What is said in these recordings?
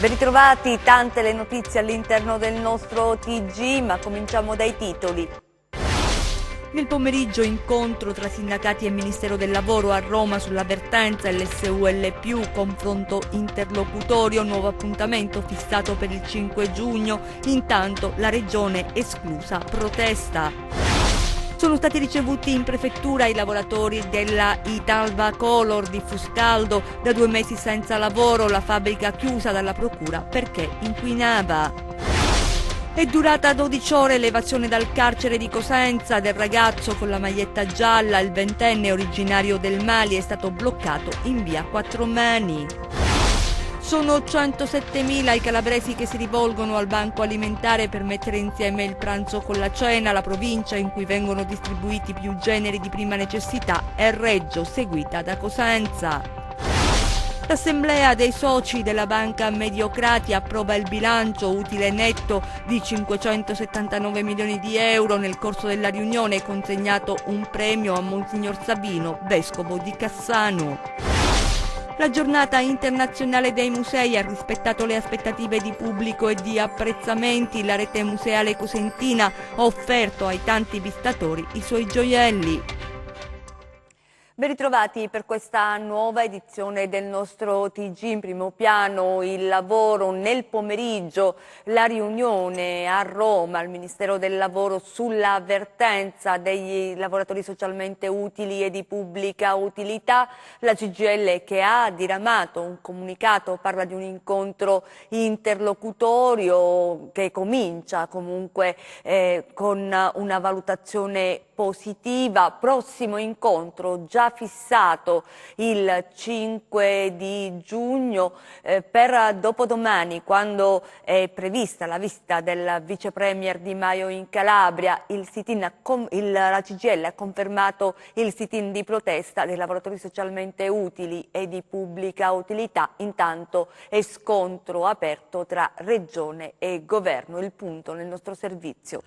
Ben ritrovati, tante le notizie all'interno del nostro TG, ma cominciamo dai titoli. Nel pomeriggio incontro tra sindacati e Ministero del Lavoro a Roma sull'avvertenza LSU-LPU, confronto interlocutorio, nuovo appuntamento fissato per il 5 giugno, intanto la Regione esclusa protesta. Sono stati ricevuti in prefettura i lavoratori della Italva Color di Fuscaldo, da 2 mesi senza lavoro, la fabbrica chiusa dalla procura perché inquinava. È durata 12 ore l'evasione dal carcere di Cosenza del ragazzo con la maglietta gialla, il 20enne originario del Mali è stato bloccato in via Quattromani. Sono 107.000 i calabresi che si rivolgono al banco alimentare per mettere insieme il pranzo con la cena. La provincia in cui vengono distribuiti più generi di prima necessità è Reggio, seguita da Cosenza. L'assemblea dei soci della banca Mediocrati approva il bilancio utile netto di 579 milioni di euro. Nel corso della riunione è consegnato un premio a Monsignor Sabino, vescovo di Cassano. La giornata internazionale dei musei ha rispettato le aspettative di pubblico e di apprezzamenti. La rete museale cosentina ha offerto ai tanti visitatori i suoi gioielli. Ben ritrovati per questa nuova edizione del nostro TG. In primo piano il lavoro nel pomeriggio, la riunione a Roma al Ministero del Lavoro sull'avvertenza dei lavoratori socialmente utili e di pubblica utilità. La CGIL che ha diramato un comunicato, parla di un incontro interlocutorio che comincia comunque con una valutazione positiva. Prossimo incontro già fissato il 5 di giugno per dopodomani, quando è prevista la visita del vice premier Di Maio in Calabria. La CGIL ha confermato il sit-in di protesta dei lavoratori socialmente utili e di pubblica utilità. Intanto è scontro aperto tra Regione e Governo. Il punto nel nostro servizio.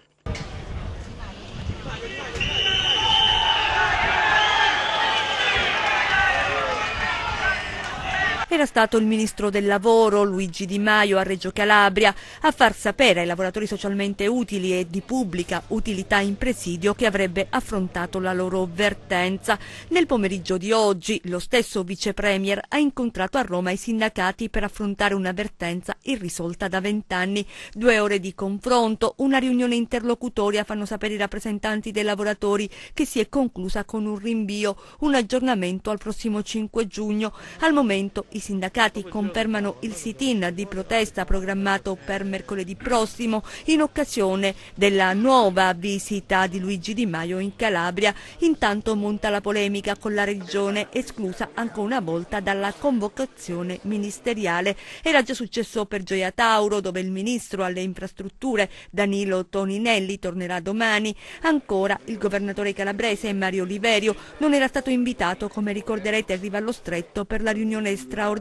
Era stato il ministro del lavoro Luigi Di Maio a Reggio Calabria a far sapere ai lavoratori socialmente utili e di pubblica utilità in presidio che avrebbe affrontato la loro vertenza. Nel pomeriggio di oggi lo stesso vice premier ha incontrato a Roma i sindacati per affrontare una vertenza irrisolta da 20 anni. 2 ore di confronto, una riunione interlocutoria, fanno sapere i rappresentanti dei lavoratori, che si è conclusa con un rinvio, un aggiornamento al prossimo 5 giugno. Al momento i sindacati confermano il sit-in di protesta programmato per mercoledì prossimo in occasione della nuova visita di Luigi Di Maio in Calabria. Intanto monta la polemica con la Regione, esclusa ancora una volta dalla convocazione ministeriale. Era già successo per Gioia Tauro, dove il ministro alle infrastrutture Danilo Toninelli tornerà domani. Ancora il governatore calabrese Mario Oliverio non era stato invitato, come ricorderete, a Riva allo Stretto per la riunione straordinaria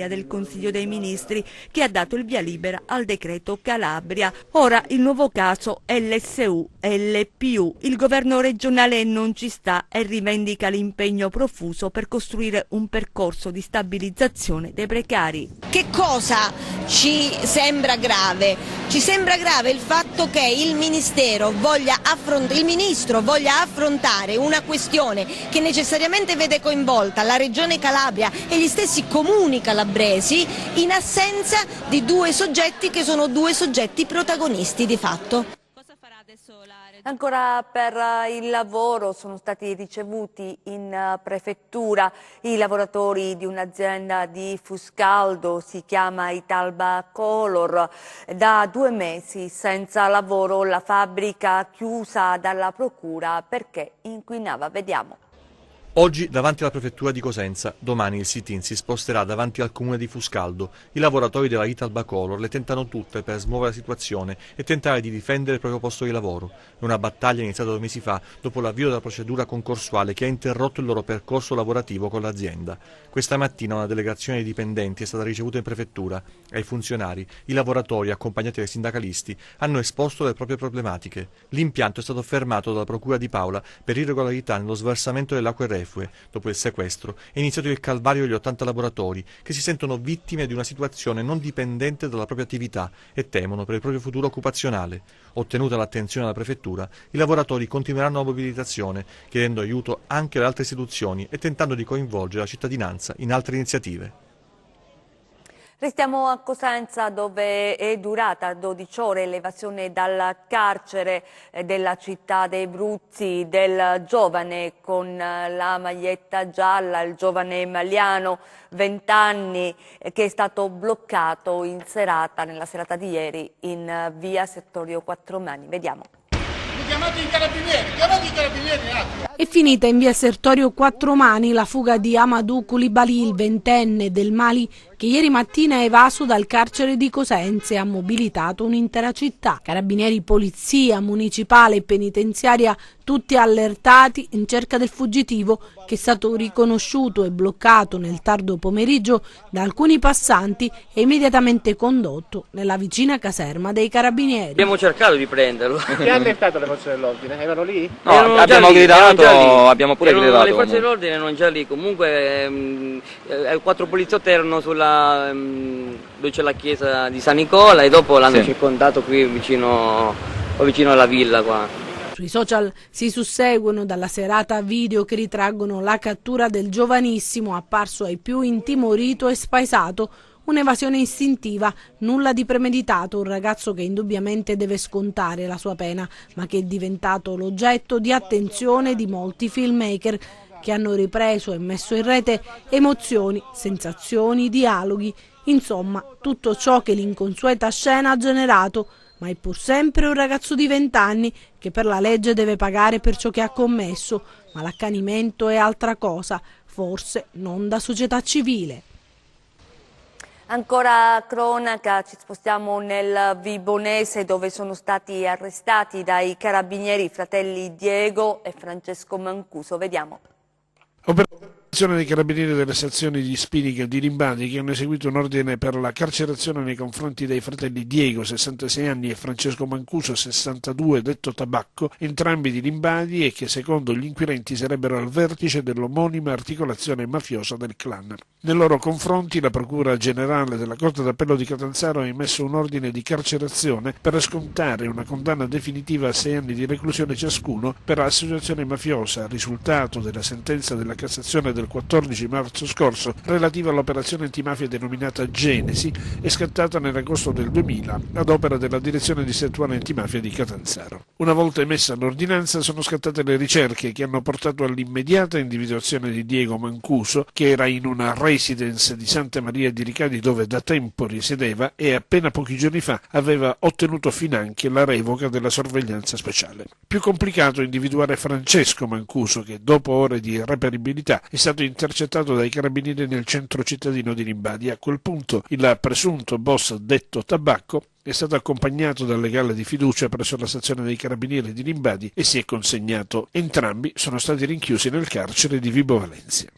del Consiglio dei Ministri che ha dato il via libera al decreto Calabria. Ora il nuovo caso LSU-LPU. Il governo regionale non ci sta e rivendica l'impegno profuso per costruire un percorso di stabilizzazione dei precari. Che cosa ci sembra grave? Ci sembra grave il fatto che il ministro voglia affrontare una questione che necessariamente vede coinvolta la Regione Calabria e gli stessi comuni calabresi in assenza di 2 soggetti che sono 2 soggetti protagonisti di fatto. Ancora per il lavoro, sono stati ricevuti in prefettura i lavoratori di un'azienda di Fuscaldo, si chiama Italva Color, da 2 mesi senza lavoro, la fabbrica chiusa dalla procura perché inquinava. Vediamo. Oggi davanti alla prefettura di Cosenza, domani il sit-in si sposterà davanti al comune di Fuscaldo. I lavoratori della Italva Color le tentano tutte per smuovere la situazione e tentare di difendere il proprio posto di lavoro. È una battaglia iniziata 2 mesi fa dopo l'avvio della procedura concorsuale che ha interrotto il loro percorso lavorativo con l'azienda. Questa mattina una delegazione di dipendenti è stata ricevuta in prefettura. Ai funzionari, i lavoratori, accompagnati dai sindacalisti, hanno esposto le proprie problematiche. L'impianto è stato fermato dalla procura di Paola per irregolarità nello sversamento dell'acque reflue reflue. Dopo il sequestro è iniziato il calvario degli 80 lavoratori che si sentono vittime di una situazione non dipendente dalla propria attività e temono per il proprio futuro occupazionale. Ottenuta l'attenzione della prefettura, i lavoratori continueranno la mobilitazione, chiedendo aiuto anche alle altre istituzioni e tentando di coinvolgere la cittadinanza in altre iniziative. Restiamo a Cosenza, dove è durata 12 ore l'evasione dal carcere della città dei Bruzzi del giovane con la maglietta gialla, il giovane Maliano, 20 anni, che è stato bloccato in serata, nella serata di ieri, in via Sertorio Quattromani. Vediamo. Chiamate i carabinieri un attimo. È finita in via Sertorio Quattromani la fuga di Amadou Koulibaly, il ventenne del Mali, che ieri mattina è evaso dal carcere di Cosenza e ha mobilitato un'intera città. Carabinieri, polizia municipale e penitenziaria, tutti allertati in cerca del fuggitivo, che è stato riconosciuto e bloccato nel tardo pomeriggio da alcuni passanti e immediatamente condotto nella vicina caserma dei carabinieri. Abbiamo cercato di prenderlo. Chi ha allertato le forze dell'ordine? Erano lì? No, abbiamo gridato, abbiamo pure gridato. Le forze dell'ordine erano già lì, comunque 4 poliziotti erano dove c'è la chiesa di San Nicola e dopo l'hanno circondato qui vicino alla villa qua. Sui social si susseguono dalla serata video che ritraggono la cattura del giovanissimo apparso ai più intimorito e spaesato. Un'evasione istintiva, nulla di premeditato, un ragazzo che indubbiamente deve scontare la sua pena, ma che è diventato l'oggetto di attenzione di molti filmmaker che hanno ripreso e messo in rete emozioni, sensazioni, dialoghi, insomma tutto ciò che l'inconsueta scena ha generato, ma è pur sempre un ragazzo di 20 anni che per la legge deve pagare per ciò che ha commesso, ma l'accanimento è altra cosa, forse non da società civile. Ancora cronaca, ci spostiamo nel Vibonese, dove sono stati arrestati dai carabinieri i fratelli Diego e Francesco Mancuso. Vediamo. Operazione dei carabinieri delle sezioni di Spinica e di Limbadi, che hanno eseguito un ordine per la carcerazione nei confronti dei fratelli Diego, 66 anni, e Francesco Mancuso, 62, detto Tabacco, entrambi di Limbadi, e che secondo gli inquirenti sarebbero al vertice dell'omonima articolazione mafiosa del clan. Nei loro confronti la Procura Generale della Corte d'Appello di Catanzaro ha emesso un ordine di carcerazione per scontare una condanna definitiva a 6 anni di reclusione ciascuno per associazione mafiosa, risultato della sentenza della Cassazione del 14 marzo scorso relativa all'operazione antimafia denominata Genesi e scattata nell'agosto del 2000 ad opera della Direzione Distrettuale Antimafia di Catanzaro. Una volta emessa l'ordinanza sono scattate le ricerche che hanno portato all'immediata individuazione di Diego Mancuso, che era in una residence di Santa Maria di Ricadi dove da tempo risiedeva e appena pochi giorni fa aveva ottenuto finanche la revoca della sorveglianza speciale. Più complicato individuare Francesco Mancuso, che dopo ore di reperibilità è stato intercettato dai carabinieri nel centro cittadino di Limbadi. A quel punto il presunto boss detto Tabacco è stato accompagnato dal legale di fiducia presso la stazione dei carabinieri di Limbadi e si è consegnato. Entrambi sono stati rinchiusi nel carcere di Vibo Valentia.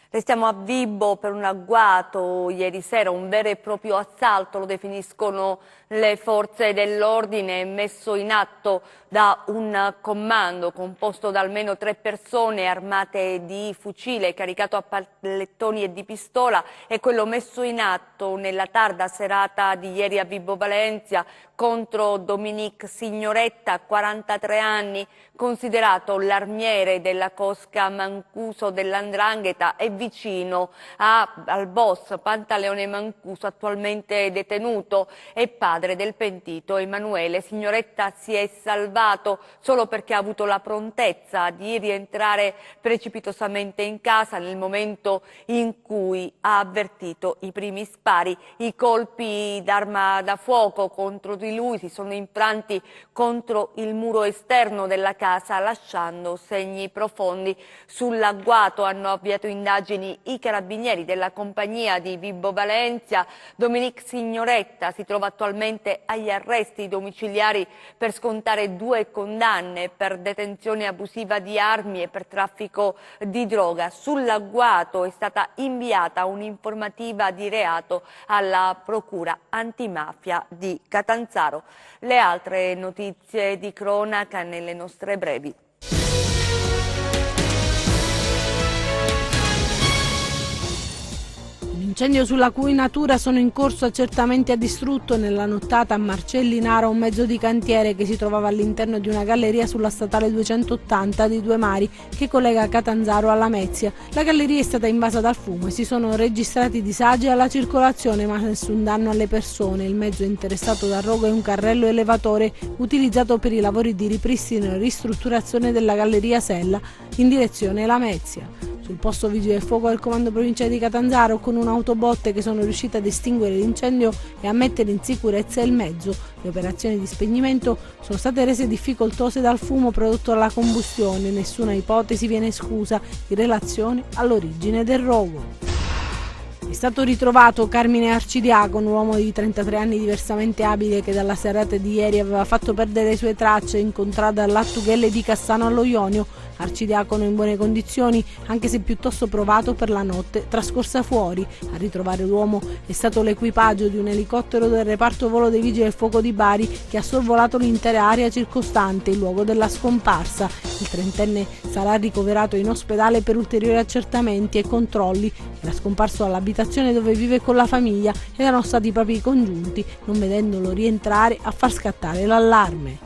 Restiamo a Vibo per un agguato ieri sera, un vero e proprio assalto, lo definiscono le forze dell'ordine, messo in atto da un comando composto da almeno 3 persone armate di fucile caricato a pallettoni e di pistola. È quello messo in atto nella tarda serata di ieri a Vibo Valentia contro Dominique Signoretta, 43 anni, considerato l'armiere della cosca Mancuso dell''Ndrangheta e vicino al boss Pantaleone Mancuso, attualmente detenuto, e padre del pentito Emanuele. Signoretta si è salvato solo perché ha avuto la prontezza di rientrare precipitosamente in casa nel momento in cui ha avvertito i primi spari. I colpi d'arma da fuoco contro di lui si sono infranti contro il muro esterno della casa, lasciando segni profondi. Sull'agguato hanno avviato indagini i carabinieri della compagnia di Vibo Valentia. Dominique Signoretta si trova attualmente agli arresti domiciliari per scontare 2 condanne per detenzione abusiva di armi e per traffico di droga. Sull'agguato è stata inviata un'informativa di reato alla Procura Antimafia di Catanzaro. Le altre notizie di cronaca nelle nostre brevi. Incendio sulla cui natura sono in corso accertamenti ha distrutto nella nottata a Marcellinara un mezzo di cantiere che si trovava all'interno di una galleria sulla statale 280 di Due Mari che collega Catanzaro alla Lamezia. La galleria è stata invasa dal fumo e si sono registrati disagi alla circolazione ma nessun danno alle persone. Il mezzo interessato dal rogo è un carrello elevatore utilizzato per i lavori di ripristino e ristrutturazione della galleria Sella in direzione Lamezia. Sul posto vigili del fuoco del comando provinciale di Catanzaro con un'autobotte che sono riuscite ad estinguere l'incendio e a mettere in sicurezza il mezzo. Le operazioni di spegnimento sono state rese difficoltose dal fumo prodotto dalla combustione. Nessuna ipotesi viene esclusa in relazione all'origine del rogo. È stato ritrovato Carmine Arcidiacono, un uomo di 33 anni diversamente abile che dalla serata di ieri aveva fatto perdere le sue tracce incontrate all'Attughelle di Cassano allo Ionio. Arcidiacono in buone condizioni, anche se piuttosto provato per la notte trascorsa fuori. A ritrovare l'uomo è stato l'equipaggio di un elicottero del reparto volo dei Vigili del Fuoco di Bari che ha sorvolato l'intera area circostante, il luogo della scomparsa. Il trentenne sarà ricoverato in ospedale per ulteriori accertamenti e controlli. Era scomparso dall'abitazione dove vive con la famiglia ed erano stati proprio i congiunti, non vedendolo rientrare, a far scattare l'allarme.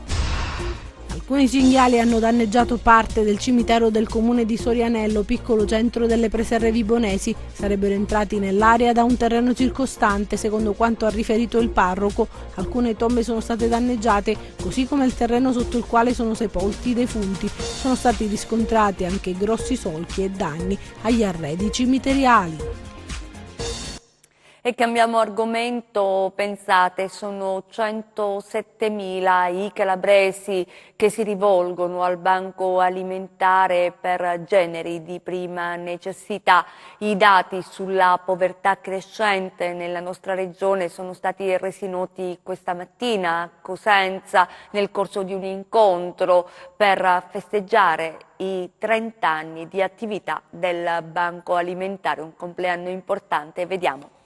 Alcuni cinghiali hanno danneggiato parte del cimitero del comune di Sorianello, piccolo centro delle preserve vibonesi. Sarebbero entrati nell'area da un terreno circostante, secondo quanto ha riferito il parroco. Alcune tombe sono state danneggiate, così come il terreno sotto il quale sono sepolti i defunti. Sono stati riscontrati anche grossi solchi e danni agli arredi cimiteriali. E cambiamo argomento, pensate, sono 107.000 i calabresi che si rivolgono al Banco Alimentare per generi di prima necessità. I dati sulla povertà crescente nella nostra regione sono stati resi noti questa mattina a Cosenza nel corso di un incontro per festeggiare i 30 anni di attività del Banco Alimentare, un compleanno importante. Vediamo.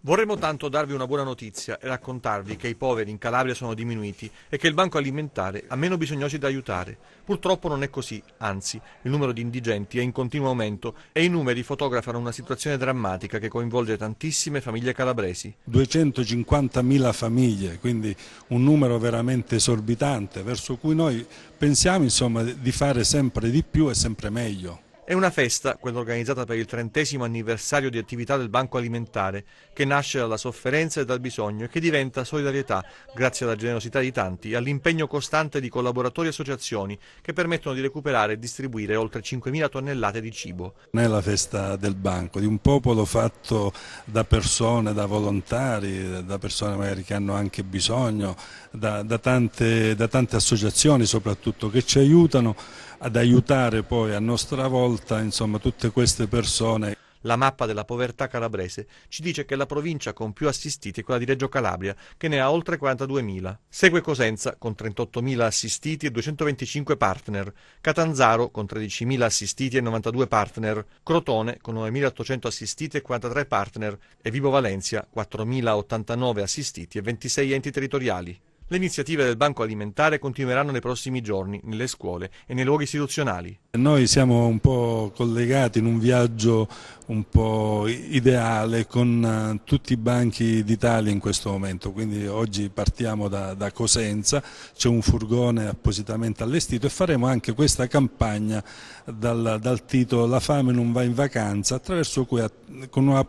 Vorremmo tanto darvi una buona notizia e raccontarvi che i poveri in Calabria sono diminuiti e che il Banco Alimentare ha meno bisognosi da aiutare. Purtroppo non è così, anzi, il numero di indigenti è in continuo aumento e i numeri fotografano una situazione drammatica che coinvolge tantissime famiglie calabresi. 250.000 famiglie, quindi un numero veramente esorbitante, verso cui noi pensiamo insomma di fare sempre di più e sempre meglio. È una festa, quella organizzata per il 30° anniversario di attività del Banco Alimentare, che nasce dalla sofferenza e dal bisogno e che diventa solidarietà grazie alla generosità di tanti e all'impegno costante di collaboratori e associazioni che permettono di recuperare e distribuire oltre 5.000 tonnellate di cibo. Non è la festa del banco, di un popolo fatto da persone, da volontari, da persone magari che hanno anche bisogno, da tante associazioni soprattutto che ci aiutano ad aiutare poi a nostra volta insomma tutte queste persone. La mappa della povertà calabrese ci dice che la provincia con più assistiti è quella di Reggio Calabria, che ne ha oltre 42.000. Segue Cosenza con 38.000 assistiti e 225 partner, Catanzaro con 13.000 assistiti e 92 partner, Crotone con 9.800 assistiti e 43 partner e Vibo Valentia 4.089 assistiti e 26 enti territoriali. Le iniziative del Banco Alimentare continueranno nei prossimi giorni, nelle scuole e nei luoghi istituzionali. Noi siamo un po' collegati in un viaggio un po' ideale con tutti i banchi d'Italia in questo momento, quindi oggi partiamo da Cosenza, c'è un furgone appositamente allestito e faremo anche questa campagna dal titolo La fame non va in vacanza, attraverso cui con una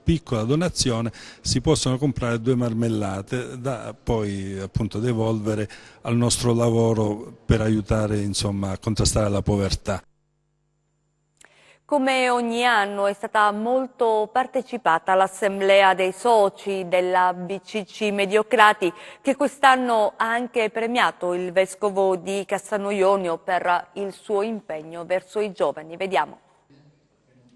piccola donazione si possono comprare 2 marmellate da poi appunto devolvere al nostro lavoro per aiutare insomma a contrastare la povertà. Come ogni anno è stata molto partecipata l'assemblea dei soci della BCC Mediocrati, che quest'anno ha anche premiato il vescovo di Cassano Ionio per il suo impegno verso i giovani. Vediamo.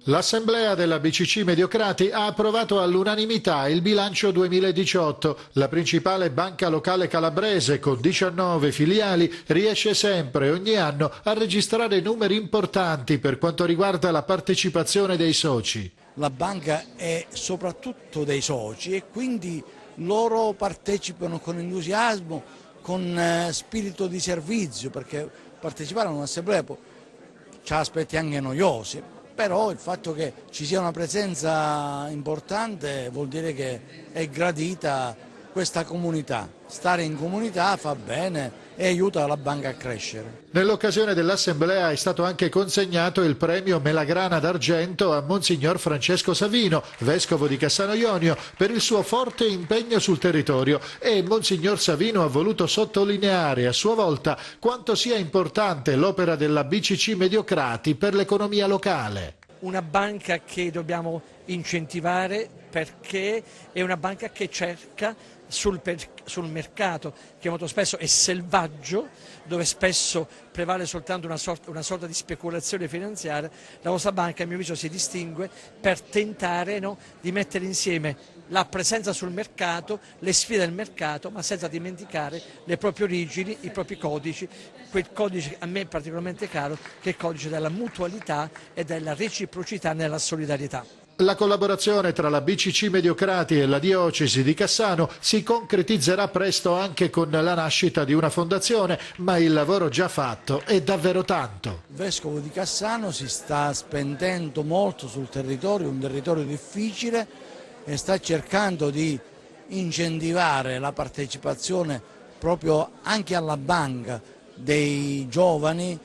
L'Assemblea della BCC Mediocrati ha approvato all'unanimità il bilancio 2018. La principale banca locale calabrese, con 19 filiali, riesce sempre ogni anno a registrare numeri importanti per quanto riguarda la partecipazione dei soci. La banca è soprattutto dei soci e quindi loro partecipano con entusiasmo, con spirito di servizio, perché partecipare a un'assemblea ha aspetti anche noiosi. però il fatto che ci sia una presenza importante vuol dire che è gradita questa comunità. Stare in comunità fa bene e aiuta la banca a crescere. Nell'occasione dell'assemblea è stato anche consegnato il premio Melagrana d'argento a Monsignor Francesco Savino, vescovo di Cassano Ionio, per il suo forte impegno sul territorio, e Monsignor Savino ha voluto sottolineare a sua volta quanto sia importante l'opera della BCC Mediocrati per l'economia locale. Una banca che dobbiamo incentivare perché è una banca che cerca sul mercato, che molto spesso è selvaggio, dove spesso prevale soltanto una sorta di speculazione finanziaria. La vostra banca, a mio avviso, si distingue per tentare di mettere insieme la presenza sul mercato, le sfide del mercato, ma senza dimenticare le proprie origini, i propri codici, quel codice a me particolarmente caro, che è il codice della mutualità e della reciprocità nella solidarietà. La collaborazione tra la BCC Mediocrati e la diocesi di Cassano si concretizzerà presto anche con la nascita di una fondazione, ma il lavoro già fatto è davvero tanto. Il vescovo di Cassano si sta spendendo molto sul territorio, un territorio difficile, e sta cercando di incentivare la partecipazione proprio anche alla banca dei giovani,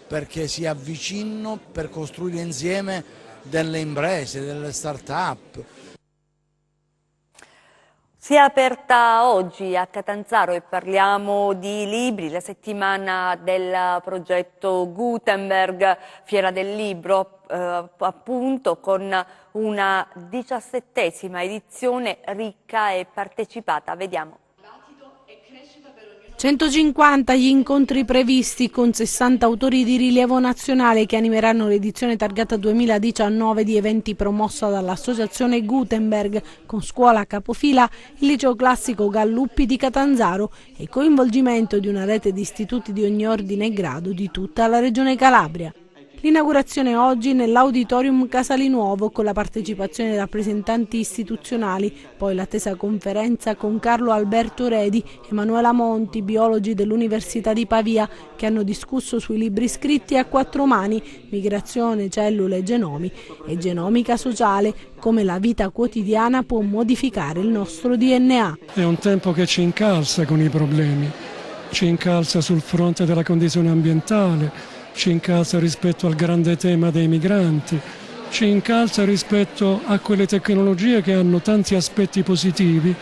perché si avvicinino per costruire insieme delle imprese, delle start-up. Si è aperta oggi a Catanzaro, e parliamo di libri, la settimana del progetto Gutenberg, Fiera del Libro, appunto con una 17ª edizione ricca e partecipata. Vediamo. 150 gli incontri previsti con 60 autori di rilievo nazionale che animeranno l'edizione targata 2019 di eventi promossa dall'associazione Gutenberg, con scuola capofila il liceo classico Galluppi di Catanzaro e coinvolgimento di una rete di istituti di ogni ordine e grado di tutta la regione Calabria. L'inaugurazione oggi nell'Auditorium Casalinuovo con la partecipazione di rappresentanti istituzionali, poi l'attesa conferenza con Carlo Alberto Redi e Emanuela Monti, biologi dell'Università di Pavia, che hanno discusso sui libri scritti a 4 mani, migrazione, cellule, genomi e genomica sociale, come la vita quotidiana può modificare il nostro DNA. È un tempo che ci incalza con i problemi, ci incalza sul fronte della condizione ambientale, ci incalza rispetto al grande tema dei migranti, ci incalza rispetto a quelle tecnologie che hanno tanti aspetti positivi,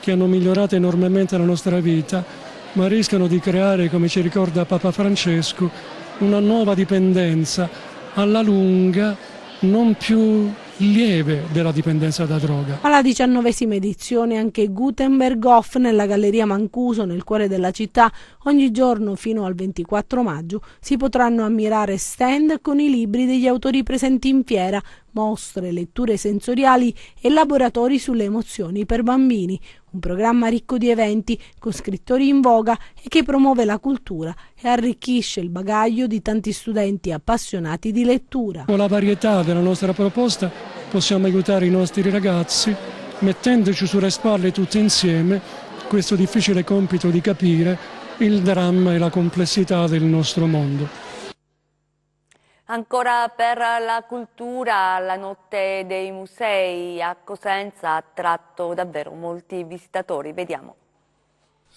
che hanno migliorato enormemente la nostra vita, ma rischiano di creare, come ci ricorda Papa Francesco, una nuova dipendenza alla lunga non più lieve della dipendenza da droga. Alla 19ª edizione anche Gutenberg Off nella Galleria Mancuso, nel cuore della città. Ogni giorno fino al 24 maggio si potranno ammirare stand con i libri degli autori presenti in fiera, mostre, letture sensoriali e laboratori sulle emozioni per bambini. Un programma ricco di eventi con scrittori in voga e che promuove la cultura e arricchisce il bagaglio di tanti studenti appassionati di lettura. Con la varietà della nostra proposta possiamo aiutare i nostri ragazzi mettendoci sulle spalle tutti insieme questo difficile compito di capire il dramma e la complessità del nostro mondo. Ancora per la cultura, la notte dei musei a Cosenza ha attratto davvero molti visitatori. Vediamo.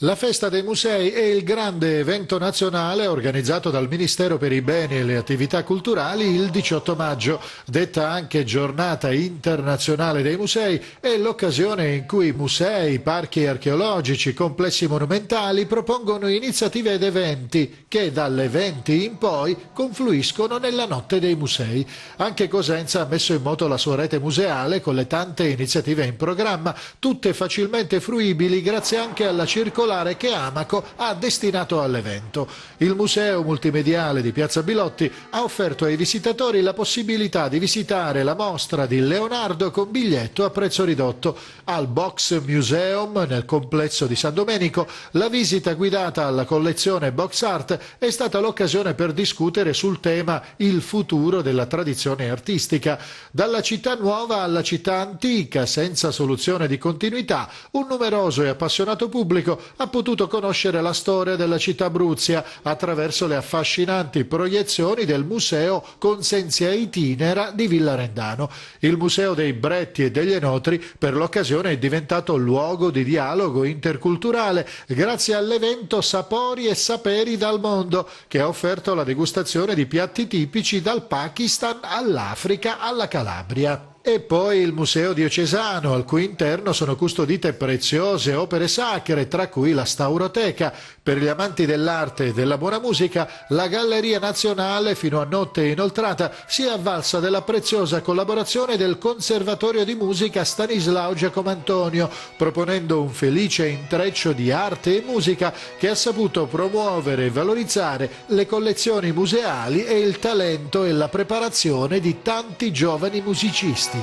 La Festa dei Musei è il grande evento nazionale organizzato dal Ministero per i Beni e le Attività Culturali il 18 maggio, detta anche Giornata Internazionale dei Musei. È l'occasione in cui musei, parchi archeologici, complessi monumentali propongono iniziative ed eventi che dalle 20 in poi confluiscono nella Notte dei Musei. Anche Cosenza ha messo in moto la sua rete museale con le tante iniziative in programma, tutte facilmente fruibili grazie anche alla circolazione che Amaco ha destinato all'evento. Il Museo Multimediale di Piazza Bilotti ha offerto ai visitatori la possibilità di visitare la mostra di Leonardo con biglietto a prezzo ridotto. Al Box Museum, nel complesso di San Domenico, la visita guidata alla collezione Box Art è stata l'occasione per discutere sul tema il futuro della tradizione artistica. Dalla città nuova alla città antica, senza soluzione di continuità, un numeroso e appassionato pubblico ha potuto conoscere la storia della città Abruzia attraverso le affascinanti proiezioni del Museo Consenzia Itinera di Villarendano. Il Museo dei Bretti e degli Enotri per l'occasione è diventato luogo di dialogo interculturale grazie all'evento Sapori e Saperi dal mondo, che ha offerto la degustazione di piatti tipici dal Pakistan all'Africa alla Calabria. E poi il Museo Diocesano, al cui interno sono custodite preziose opere sacre, tra cui la Stauroteca. Per gli amanti dell'arte e della buona musica, la Galleria Nazionale, fino a notte inoltrata, si è avvalsa della preziosa collaborazione del Conservatorio di Musica Stanislao Giacomantonio, proponendo un felice intreccio di arte e musica che ha saputo promuovere e valorizzare le collezioni museali e il talento e la preparazione di tanti giovani musicisti.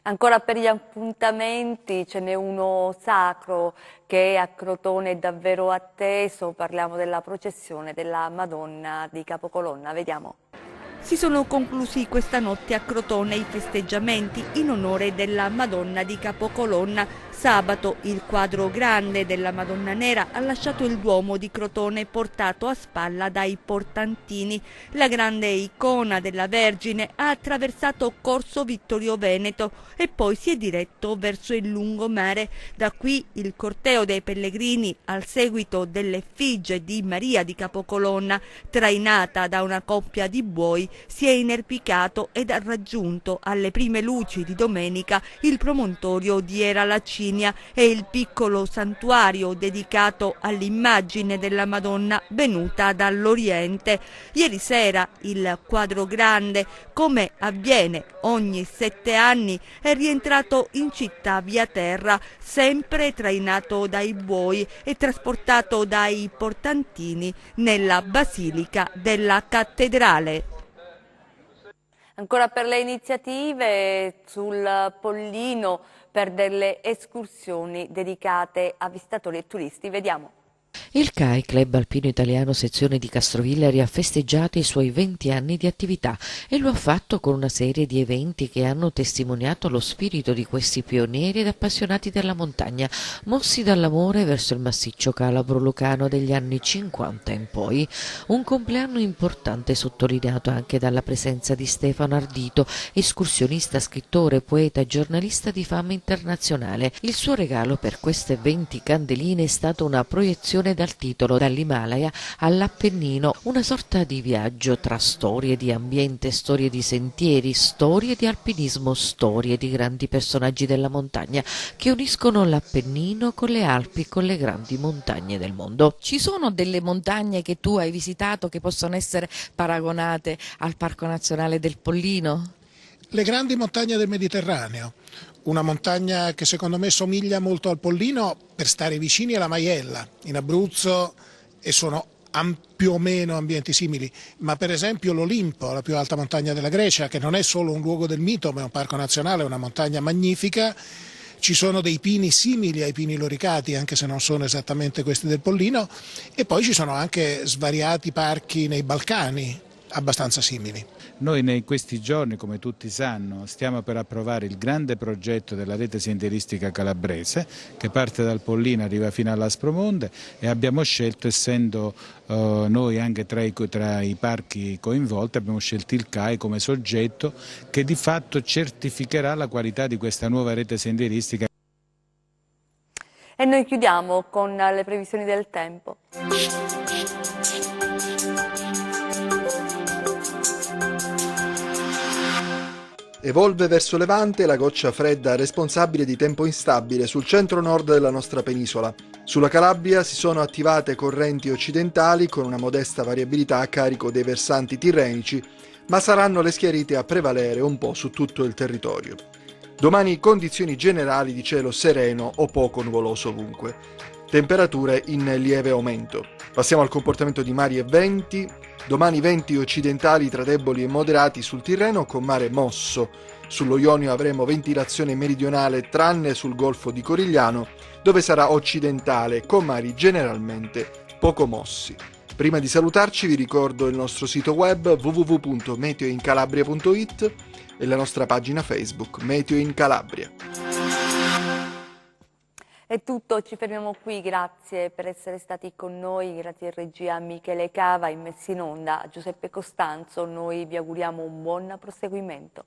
Ancora per gli appuntamenti ce n'è uno sacro che a Crotone è davvero atteso, parliamo della processione della Madonna di Capocolonna, vediamo. Si sono conclusi questa notte a Crotone i festeggiamenti in onore della Madonna di Capocolonna. Sabato il quadro grande della Madonna Nera ha lasciato il Duomo di Crotone portato a spalla dai portantini. La grande icona della Vergine ha attraversato Corso Vittorio Veneto e poi si è diretto verso il lungomare. Da qui il corteo dei pellegrini al seguito dell'effigie di Maria di Capocolonna, trainata da una coppia di buoi, si è inerpicato ed ha raggiunto alle prime luci di domenica il promontorio di Era Lacinia e il piccolo santuario dedicato all'immagine della Madonna venuta dall'Oriente. Ieri sera il quadro grande, come avviene ogni 7 anni, è rientrato in città via terra, sempre trainato dai buoi e trasportato dai portantini nella Basilica della Cattedrale. Ancora per le iniziative sul Pollino, per delle escursioni dedicate a visitatori e turisti, vediamo. Il CAI, Club Alpino Italiano sezione di Castrovillari, ha festeggiato i suoi 20 anni di attività e lo ha fatto con una serie di eventi che hanno testimoniato lo spirito di questi pionieri ed appassionati della montagna, mossi dall'amore verso il massiccio calabro-lucano degli anni 50 in poi. Un compleanno importante sottolineato anche dalla presenza di Stefano Ardito, escursionista, scrittore, poeta e giornalista di fama internazionale. Il suo regalo per queste 20 candeline è stata una proiezione dal titolo Dall'Himalaya all'Appennino, una sorta di viaggio tra storie di ambiente, storie di sentieri, storie di alpinismo, storie di grandi personaggi della montagna che uniscono l'Appennino con le Alpi, con le grandi montagne del mondo. Ci sono delle montagne che tu hai visitato che possono essere paragonate al Parco Nazionale del Pollino? Le grandi montagne del Mediterraneo, una montagna che secondo me somiglia molto al Pollino per stare vicini alla Maiella in Abruzzo e sono più o meno ambienti simili, ma per esempio l'Olimpo, la più alta montagna della Grecia, che non è solo un luogo del mito ma è un parco nazionale, una montagna magnifica. Ci sono dei pini simili ai pini loricati, anche se non sono esattamente questi del Pollino, e poi ci sono anche svariati parchi nei Balcani abbastanza simili. Noi in questi giorni, come tutti sanno, stiamo per approvare il grande progetto della rete sentieristica calabrese che parte dal Pollino, arriva fino all'Aspromonte, e abbiamo scelto, essendo noi anche tra i parchi coinvolti, abbiamo scelto il CAI come soggetto che di fatto certificherà la qualità di questa nuova rete sentieristica. E noi chiudiamo con le previsioni del tempo. Evolve verso levante la goccia fredda responsabile di tempo instabile sul centro-nord della nostra penisola. Sulla Calabria si sono attivate correnti occidentali con una modesta variabilità a carico dei versanti tirrenici, ma saranno le schiarite a prevalere un po' su tutto il territorio. Domani condizioni generali di cielo sereno o poco nuvoloso ovunque. Temperature in lieve aumento. Passiamo al comportamento di mari e venti. Domani venti occidentali tra deboli e moderati sul Tirreno con mare mosso. Sullo Ionio avremo ventilazione meridionale tranne sul golfo di Corigliano, dove sarà occidentale con mari generalmente poco mossi. Prima di salutarci vi ricordo il nostro sito web www.meteoincalabria.it e la nostra pagina Facebook Meteo in Calabria. È tutto, ci fermiamo qui, grazie per essere stati con noi, grazie in regia a Michele Cava, in messa in onda a Giuseppe Costanzo, noi vi auguriamo un buon proseguimento.